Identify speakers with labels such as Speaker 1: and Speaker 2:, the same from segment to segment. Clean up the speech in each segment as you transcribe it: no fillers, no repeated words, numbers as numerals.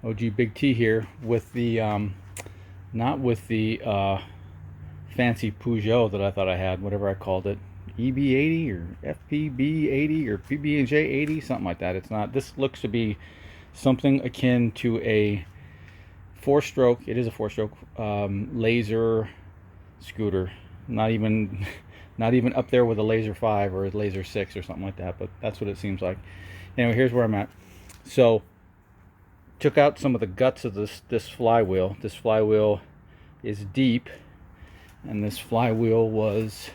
Speaker 1: OG Big T here with the not with the fancy Peugeot that I thought I had, whatever I called it, EB80 or FPB80 or PB&J80, something like that. It's not. This looks to be something akin to a four-stroke. It is a four-stroke Lazer scooter. Not even up there with a Lazer 5 or a Lazer 6 or something like that, but that's what it seems like. Anyway, here's where I'm at. So took out some of the guts of this flywheel. This flywheel is deep, and this flywheel was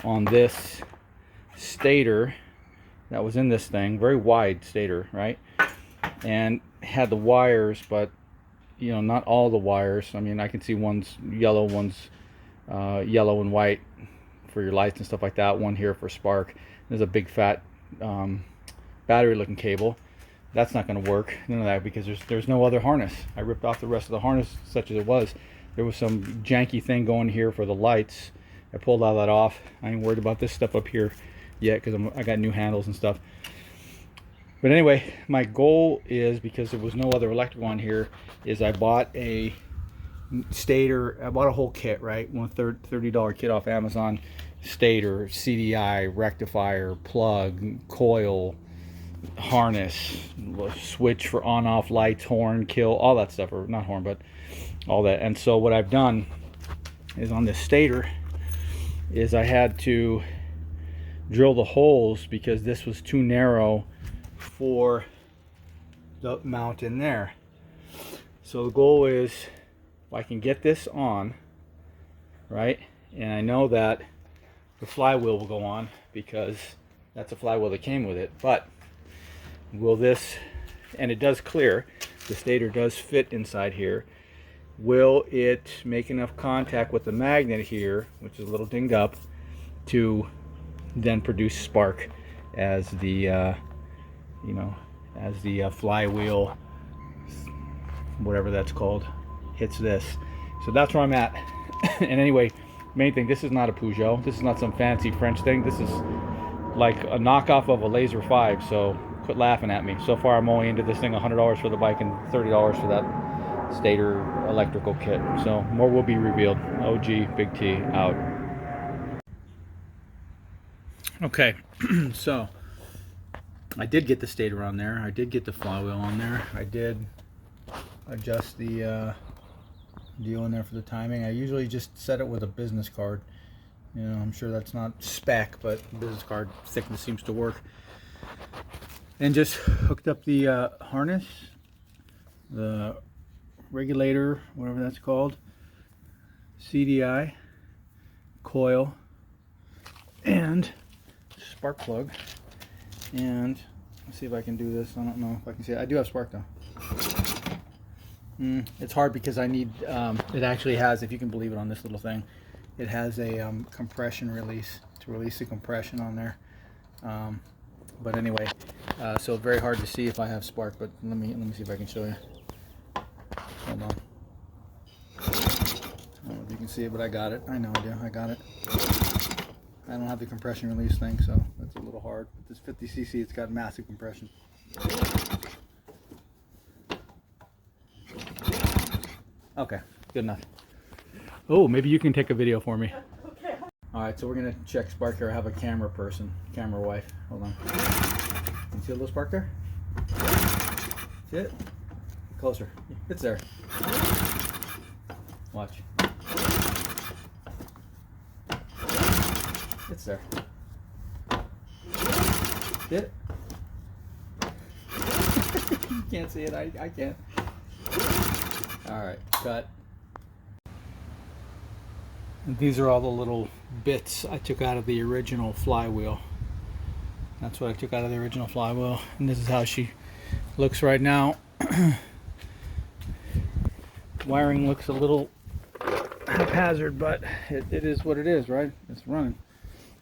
Speaker 1: on this stator that was in this thing, very wide stator, right? And had the wires, but you know, not all the wires. I mean, I can see one's yellow, one's yellow and white for your lights and stuff like that. One here for spark. There's a big fat battery looking cable. That's not going to work, none of that, because there's no other harness. I ripped off the rest of the harness such as it was. There was some janky thing going here for the lights. I pulled all that off. I ain't worried about this stuff up here yet because I got new handles and stuff. But anyway, my goal is, because there was no other electrical on here, is I bought a stator. I bought a whole kit, right? $30 kit off Amazon. Stator, CDI, rectifier, plug, coil, harness, switch for on-off lights, horn, kill, all that stuff, or not horn, but all that. And so what I've done is on this stator is I had to drill the holes because this was too narrow for the mount in there. So the goal is, if I can get this on, right, and I know that the flywheel will go on because that's a flywheel that came with it, but will this, and it does clear, the stator does fit inside here, will it make enough contact with the magnet here, which is a little dinged up, to then produce spark as the you know, as the flywheel, whatever that's called, hits this. So that's where I'm at. And anyway, main thing, this is not a Peugeot. This is not some fancy French thing. This is like a knockoff of a Lazer 5, so quit laughing at me. So far I'm only into this thing $100 for the bike and $30 for that stator electrical kit. So more will be revealed. OG Big T out. Okay, so I did get the stator on there. I did get the flywheel on there. I did adjust the deal in there for the timing. I usually just set it with a business card. You know, I'm sure that's not spec, but business card thickness seems to work. And just hooked up the harness, the regulator, whatever that's called, CDI, coil, and spark plug. And let's see if I can do this. I don't know if I can see it. I do have spark though. It's hard because I need, it actually has, if you can believe it, on this little thing, it has a compression release to release the compression on there. But anyway, so very hard to see if I have spark, but let me see if I can show you. Hold on. I don't know if you can see it, but I got it. I know I do. I got it. I don't have the compression release thing, so that's a little hard. But this 50cc, it's got massive compression. Okay, good enough. Oh, maybe you can take a video for me. Okay. All right, so we're gonna check spark here. I have a camera person, camera wife. Hold on. Can you see a little spark there? See it? Closer. It's there. Watch. It's there. See it? You can't see it. I can't. All right, cut. And these are all the little bits I took out of the original flywheel. That's what I took out of the original flywheel, and this is how she looks right now. Wiring looks a little haphazard, but it is what it is, right? It's running,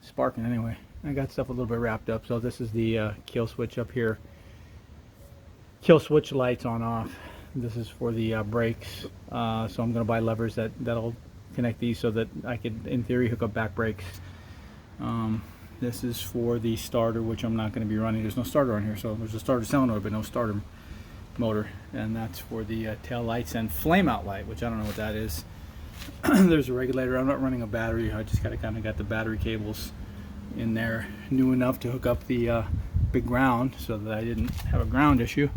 Speaker 1: sparking anyway. I got stuff a little bit wrapped up. So this is the kill switch up here. Kill switch lights on off. This is for the brakes. So I'm going to buy levers that'll connect these so that I could, in theory, hook up back brakes. This is for the starter, which I'm not going to be running. There's no starter on here, so there's a starter solenoid, but no starter motor, and that's for the tail lights and flame out light, which I don't know what that is. There's a regulator. I'm not running a battery. I just kind of got the battery cables in there new enough to hook up the big ground so that I didn't have a ground issue.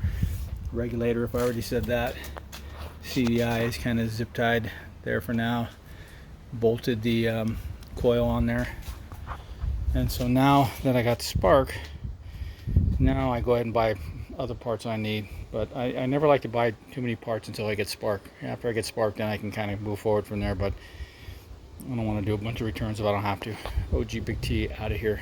Speaker 1: Regulator, if I already said that. CDI is kind of zip tied there for now. Bolted the coil on there, and so now that I got the spark, now I go ahead and buy other parts I need. But I never like to buy too many parts until I get spark. After I get spark, then I can kind of move forward from there, but I don't want to do a bunch of returns if I don't have to. OG Big T out of here.